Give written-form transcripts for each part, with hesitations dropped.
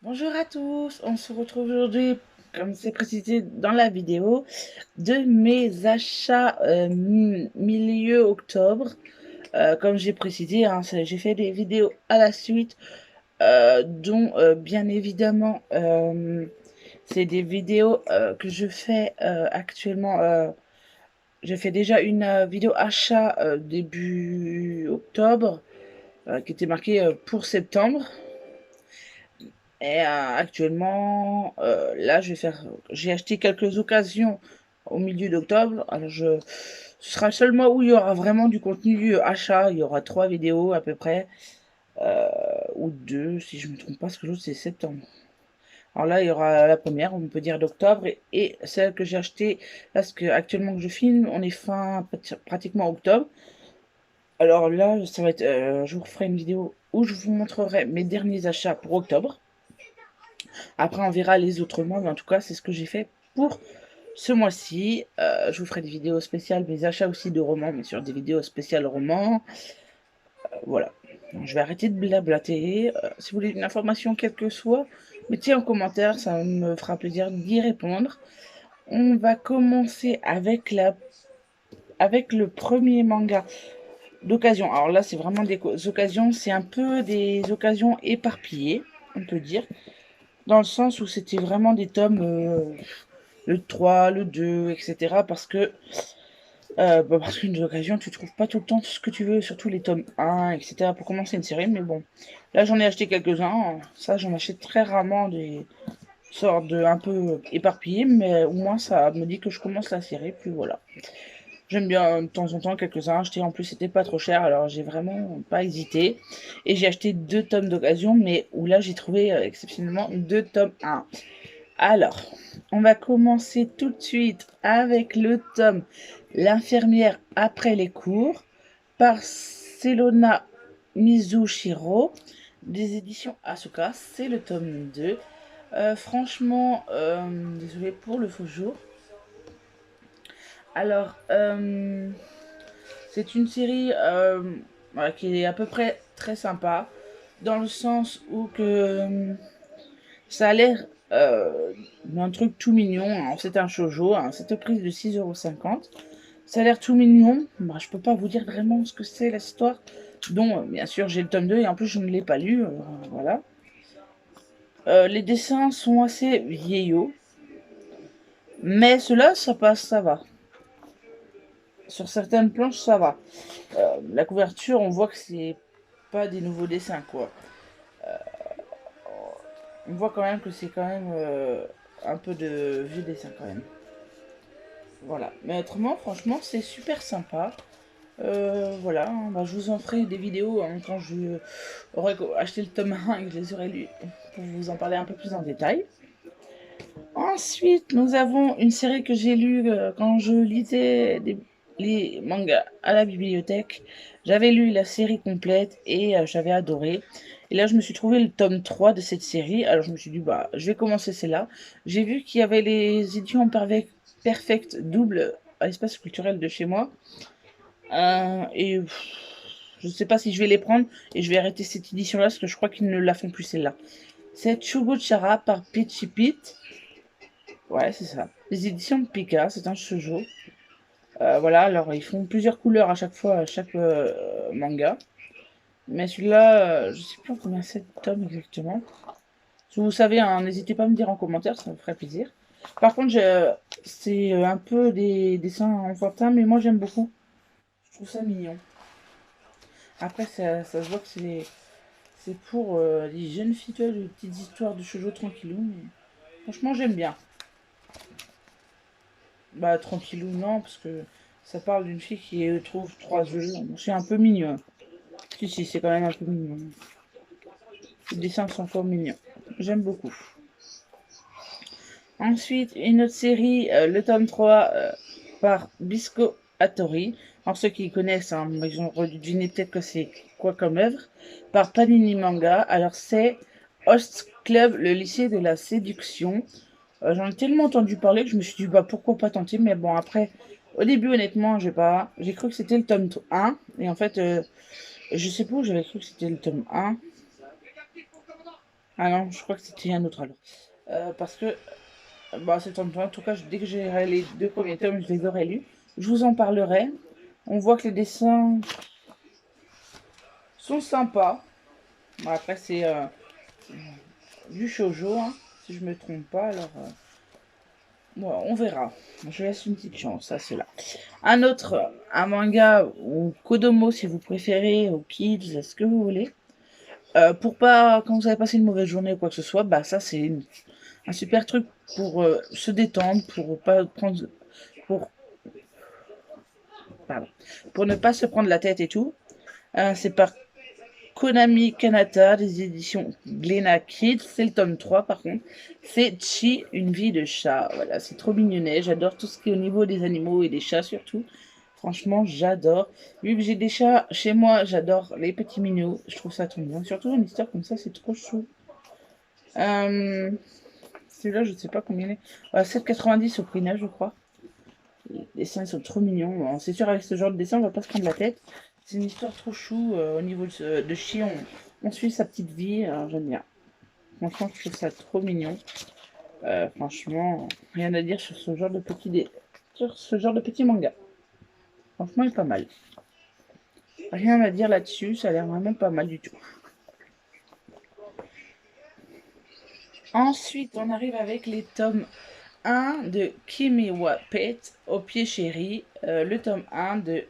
Bonjour à tous, on se retrouve aujourd'hui, comme c'est précisé dans la vidéo, de mes achats milieu octobre. Comme j'ai précisé, hein, j'ai fait des vidéos à la suite, dont bien évidemment, c'est des vidéos que je fais actuellement. J'ai fait déjà une vidéo achat début octobre, qui était marquée pour septembre. Et actuellement, là, j'ai acheté quelques occasions au milieu d'octobre. Ce sera le seul mois où il y aura vraiment du contenu achat. Il y aura 3 vidéos à peu près, ou 2 si je me trompe pas, parce que l'autre c'est septembre. Alors là, il y aura la première, on peut dire d'octobre, et celle que j'ai achetée, parce que actuellement que je filme, on est pratiquement octobre. Alors là, ça va être, je vous ferai une vidéo où je vous montrerai mes derniers achats pour octobre. Après, on verra les autres mois, mais en tout cas, c'est ce que j'ai fait pour ce mois-ci. Je vous ferai des vidéos spéciales, mes achats aussi de romans, mais sur des vidéos spéciales romans. Voilà. Donc, je vais arrêter de blablater. Si vous voulez une information, quelle que soit, mettez en commentaire, ça me fera plaisir d'y répondre. On va commencer avec avec le premier manga d'occasion. Alors là, c'est vraiment des occasions, c'est un peu des occasions éparpillées, on peut dire, dans le sens où c'était vraiment des tomes, le 3, le 2, etc. Parce qu'une occasion, tu trouves pas tout le temps tout ce que tu veux, surtout les tomes 1, etc. pour commencer une série. Mais bon, là j'en ai acheté quelques-uns. Ça, j'en achète très rarement des sortes de un peu éparpillés, mais au moins ça me dit que je commence la série. Puis voilà. J'aime bien de temps en temps quelques-uns acheter. En plus, c'était pas trop cher, alors j'ai vraiment pas hésité. Et j'ai acheté 2 tomes d'occasion, mais où là j'ai trouvé exceptionnellement 2 tomes 1. Alors, on va commencer tout de suite avec le tome L'infirmière après les cours par Selona Mizushiro des éditions Asuka. C'est le tome 2. Franchement, désolé pour le faux jour. Alors, c'est une série voilà, qui est à peu près très sympa dans le sens où que ça a l'air d'un truc tout mignon. Alors, c'est un shoujo, hein, c'est au prix de 6,50 €. Ça a l'air tout mignon. Bah, je peux pas vous dire vraiment ce que c'est l'histoire. Dont, bien sûr, j'ai le tome 2 et en plus, je ne l'ai pas lu. Voilà. Les dessins sont assez vieillots. Mais ceux-là, ça passe, ça va. Sur certaines planches, ça va. La couverture, on voit que c'est pas des nouveaux dessins, quoi. On voit quand même que c'est quand même un peu de vieux dessin, quand même. Voilà. Mais autrement, franchement, c'est super sympa. Voilà, hein, bah, je vous en ferai des vidéos hein, quand je aurai acheté le tome 1 et que je les aurai lus pour vous en parler un peu plus en détail. Ensuite, nous avons une série que j'ai lue quand je lisais les mangas à la bibliothèque. J'avais lu la série complète et j'avais adoré. Et là, je me suis trouvé le tome 3 de cette série. Alors, je me suis dit, bah, je vais commencer celle-là. J'ai vu qu'il y avait les éditions Perfect double à l'espace culturel de chez moi. Et je ne sais pas si je vais les prendre et je vais arrêter cette édition-là parce que je crois qu'ils ne la font plus celle-là. C'est Chugochara par Peachy Pete. Ouais, c'est ça. Les éditions Pika, c'est un shoujo. Voilà, alors ils font plusieurs couleurs à chaque fois, à chaque manga. Mais celui-là, je sais plus en combien c'est de tomes exactement. Si vous savez, hein, n'hésitez pas à me dire en commentaire, ça me ferait plaisir. Par contre, c'est un peu des dessins enfantins, mais moi j'aime beaucoup. Je trouve ça mignon. Après, ça se voit que c'est pour les jeunes filles, tu vois, les petites histoires de shoujo tranquillou. Mais franchement, j'aime bien. Bah, tranquillou, non, parce que ça parle d'une fille qui trouve 3 œufs. C'est un peu mignon. Si, c'est quand même un peu mignon. Les dessins sont encore mignons. J'aime beaucoup. Ensuite, une autre série, le tome 3 par Bisco Hattori. Alors, ceux qui connaissent, hein, ils ont deviné peut-être que c'est quoi comme œuvre. Par Panini Manga. Alors, c'est Host Club, le lycée de la séduction. J'en ai tellement entendu parler que je me suis dit, bah pourquoi pas tenter. Mais bon, après, au début, honnêtement, j'ai cru que c'était le tome 1. Et en fait, je sais pas où j'avais cru que c'était le tome 1. Ah non, je crois que c'était un autre alors. Parce que, bah, c'est en tout cas, dès que j'aurai les 2 premiers tomes, je les aurai lus. Je vous en parlerai. On voit que les dessins sont sympas. Bon, après, c'est du shoujo, hein, si je me trompe pas. Alors, bon, on verra. Je laisse une petite chance à cela. Un autre, un manga ou Kodomo si vous préférez, ou Kids, ce que vous voulez. Pour pas, quand vous avez passé une mauvaise journée ou quoi que ce soit, bah ça c'est un super truc pour se détendre, pour pas prendre, pour, pardon, pour ne pas se prendre la tête et tout. C'est par Konami Kanata, des éditions Glénat Kids. C'est le tome 3 par contre. C'est Chi, une vie de chat. Voilà, c'est trop mignonnet. J'adore tout ce qui est au niveau des animaux et des chats surtout. Franchement, j'adore. Vu que j'ai des chats chez moi, j'adore les petits mignons. Je trouve ça trop bien. Surtout une histoire comme ça, c'est trop chou. Celui-là, je ne sais pas combien il est. 7,90 au prix neuf, je crois. Les dessins, ils sont trop mignons. Bon, c'est sûr, avec ce genre de dessin, on va pas se prendre la tête. C'est une histoire trop chou. Au niveau de Chi, on suit sa petite vie. J'aime bien. Franchement, je trouve ça trop mignon. Franchement, rien à dire sur ce genre de petit manga. Franchement, il est pas mal. Rien à dire là-dessus, ça a l'air vraiment pas mal du tout. Ensuite, on arrive avec les tomes 1 de Kimi wa Pet, au pied chéri, le tome 1 de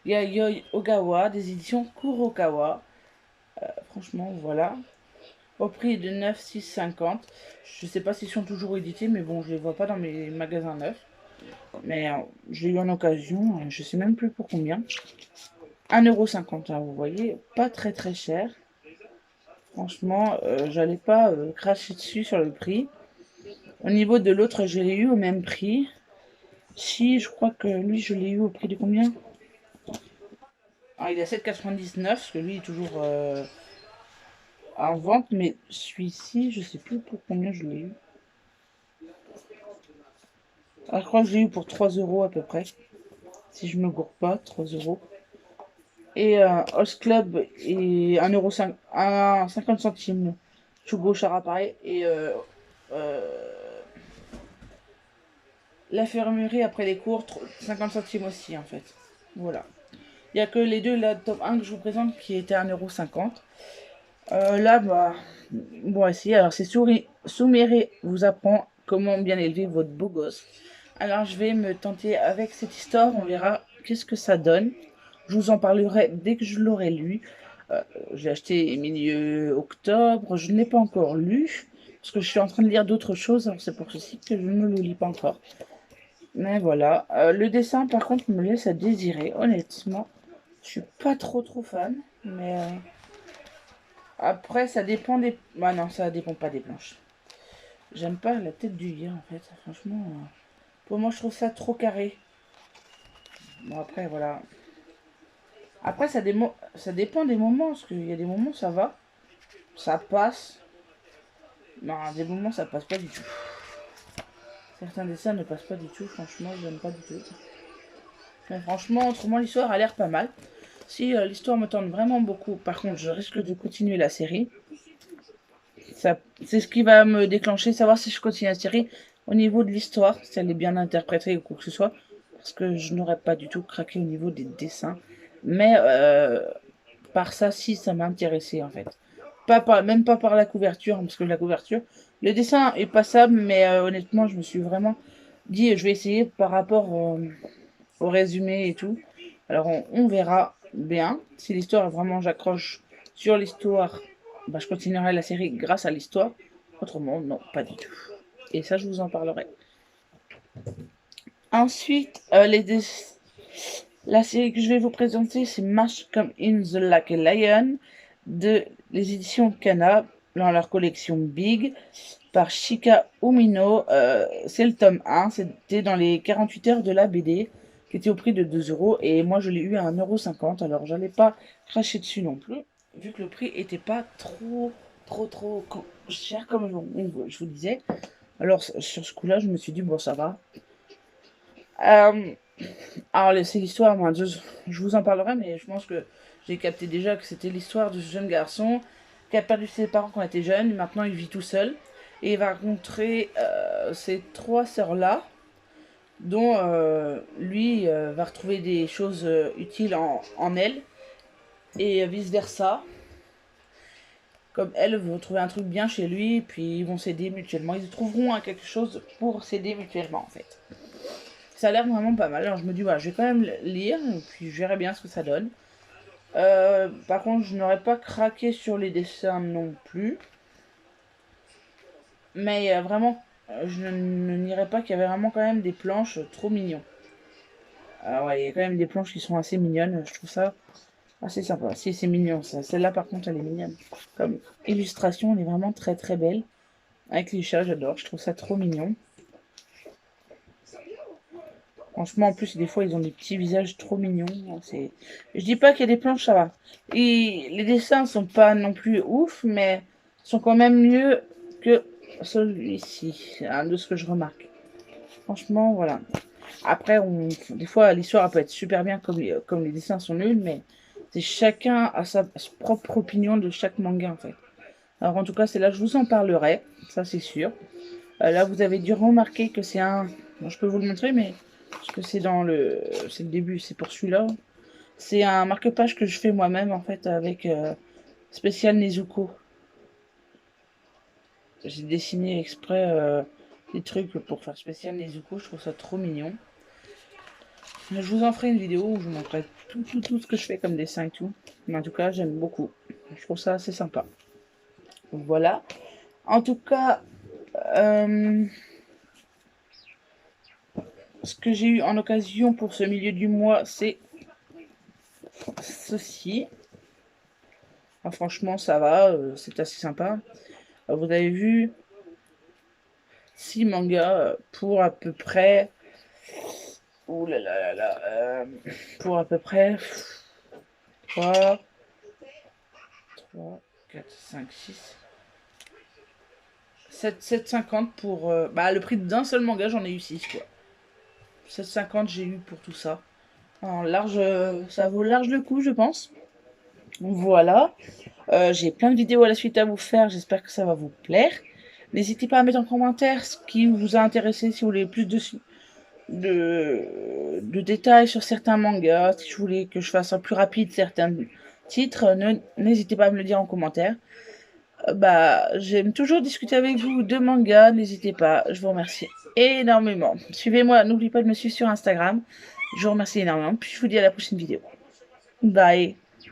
Yayoi Ogawa, des éditions Kurokawa. Franchement, voilà. Au prix de 9,650. Je sais pas s'ils sont toujours édités, mais bon, je les vois pas dans mes magasins neufs. Mais je l'ai eu en occasion, je sais même plus pour combien. 1,50 €, hein, vous voyez, pas très très cher. Franchement, j'allais pas cracher dessus sur le prix. Au niveau de l'autre, je l'ai eu au même prix. Si, je crois que lui, je l'ai eu au prix de combien? Ah, il est à 7,99 parce que lui est toujours en vente, mais celui-ci, je sais plus pour combien je l'ai eu. Ah, je crois que je l'ai eu pour 3 € à peu près. Si je me gourre pas, 3 €. Et Host Club est 50 centimes. Chugo Chara pareil. Et l'infirmerie après les cours, 50 centimes aussi en fait. Voilà. Il n'y a que les deux, la top 1 que je vous présente qui était à 1,50 €. Là, bah, bon, ici, alors c'est Souméré vous apprend comment bien élever votre beau gosse. Alors, je vais me tenter avec cette histoire, on verra qu'est-ce que ça donne. Je vous en parlerai dès que je l'aurai lu. J'ai acheté milieu octobre, je ne l'ai pas encore lu, parce que je suis en train de lire d'autres choses, alors c'est pour ceci que je ne le lis pas encore. Mais voilà, le dessin par contre me laisse à désirer, honnêtement. Je suis pas trop fan, mais après ça dépend des... Bah non, ça dépend pas des planches. J'aime pas la tête du gars en fait, franchement. Pour moi je trouve ça trop carré. Bon après voilà. Après ça dépend des moments, parce qu'il y a des moments ça va, ça passe. Non, des moments ça passe pas du tout. Certains dessins ne passent pas du tout, franchement j'aime pas du tout. Mais franchement, autrement l'histoire a l'air pas mal. Si l'histoire me tente vraiment beaucoup, par contre je risque de continuer la série. C'est ce qui va me déclencher, savoir si je continue la série au niveau de l'histoire, si elle est bien interprétée ou quoi que ce soit. Parce que je n'aurais pas du tout craqué au niveau des dessins. Mais par ça, si, ça m'a intéressé en fait. Même pas par la couverture, parce que la couverture, le dessin est passable, mais honnêtement, je me suis vraiment dit, je vais essayer par rapport au résumé et tout. Alors, on verra bien. Si l'histoire, vraiment, j'accroche sur l'histoire, bah, je continuerai la série grâce à l'histoire. Autrement, non, pas du tout. Et ça, je vous en parlerai. Ensuite, la série que je vais vous présenter, c'est Mash Come in the Like a Lion de les éditions Kana dans leur collection Big par Shika Umino. C'est le tome 1, c'était dans les 48 heures de la BD qui était au prix de 2 € et moi je l'ai eu à 1,50 €. Alors j'allais pas cracher dessus non plus vu que le prix était pas trop cher comme je vous disais. Alors sur ce coup-là, je me suis dit bon ça va. Alors, c'est l'histoire, je vous en parlerai, mais je pense que j'ai capté déjà que c'était l'histoire de ce jeune garçon qui a perdu ses parents quand il était jeune. Maintenant, il vit tout seul. Et il va rencontrer ces 3 sœurs-là, dont lui va retrouver des choses utiles en elles. Et vice-versa. Comme elles vont trouver un truc bien chez lui, puis ils vont s'aider mutuellement. Ils trouveront quelque chose pour s'aider mutuellement, en fait. Ça a l'air vraiment pas mal. Alors je me dis, voilà, je vais quand même lire, puis je verrai bien ce que ça donne. Par contre, je n'aurais pas craqué sur les dessins non plus. Mais vraiment, je ne nierais pas qu'il y avait vraiment quand même des planches trop mignons. Ouais, il y a quand même des planches qui sont assez mignonnes. Je trouve ça assez sympa. Si, c'est mignon ça. Celle-là, par contre, elle est mignonne. Comme illustration, elle est vraiment très très belle. Avec les chats, j'adore. Je trouve ça trop mignon. Franchement, en plus, des fois, ils ont des petits visages trop mignons. Je dis pas qu'il y a des planches, ça va. Et les dessins sont pas non plus ouf, mais sont quand même mieux que celui-ci, hein, de ce que je remarque. Franchement, voilà. Après, des fois, l'histoire peut être super bien comme les dessins sont nuls, mais c'est chacun a sa propre opinion de chaque manga, en fait. Alors, en tout cas, c'est là que je vous en parlerai, ça c'est sûr. Là, vous avez dû remarquer que c'est un... Bon, je peux vous le montrer, mais... Parce que c'est dans le... C'est le début, c'est pour celui-là. C'est un marque-page que je fais moi-même, en fait, avec Spécial Nezuko. J'ai dessiné exprès des trucs pour faire Spécial Nezuko. Je trouve ça trop mignon. Je vous en ferai une vidéo où je vous montrerai tout ce que je fais comme dessin et tout. Mais en tout cas, j'aime beaucoup. Je trouve ça assez sympa. Donc, voilà. En tout cas... ce que j'ai eu en occasion pour ce milieu du mois, c'est ceci. Ah, franchement, ça va, c'est assez sympa. Vous avez vu 6 mangas pour à peu près... Ouh là là là là. Pour à peu près 3, 4, 5, 6... 7,50 pour... bah, le prix d'un seul manga, j'en ai eu 6, quoi. 7,50 j'ai eu pour tout ça. Alors, large, ça vaut large le coup, je pense. Voilà. J'ai plein de vidéos à la suite à vous faire. J'espère que ça va vous plaire. N'hésitez pas à mettre en commentaire ce qui vous a intéressé, si vous voulez plus de détails sur certains mangas, si vous voulez que je fasse un plus rapide certains titres, n'hésitez pas à me le dire en commentaire. Bah, j'aime toujours discuter avec vous de mangas, n'hésitez pas, je vous remercie énormément. Suivez-moi, n'oubliez pas de me suivre sur Instagram. Je vous remercie énormément, puis je vous dis à la prochaine vidéo. Bye.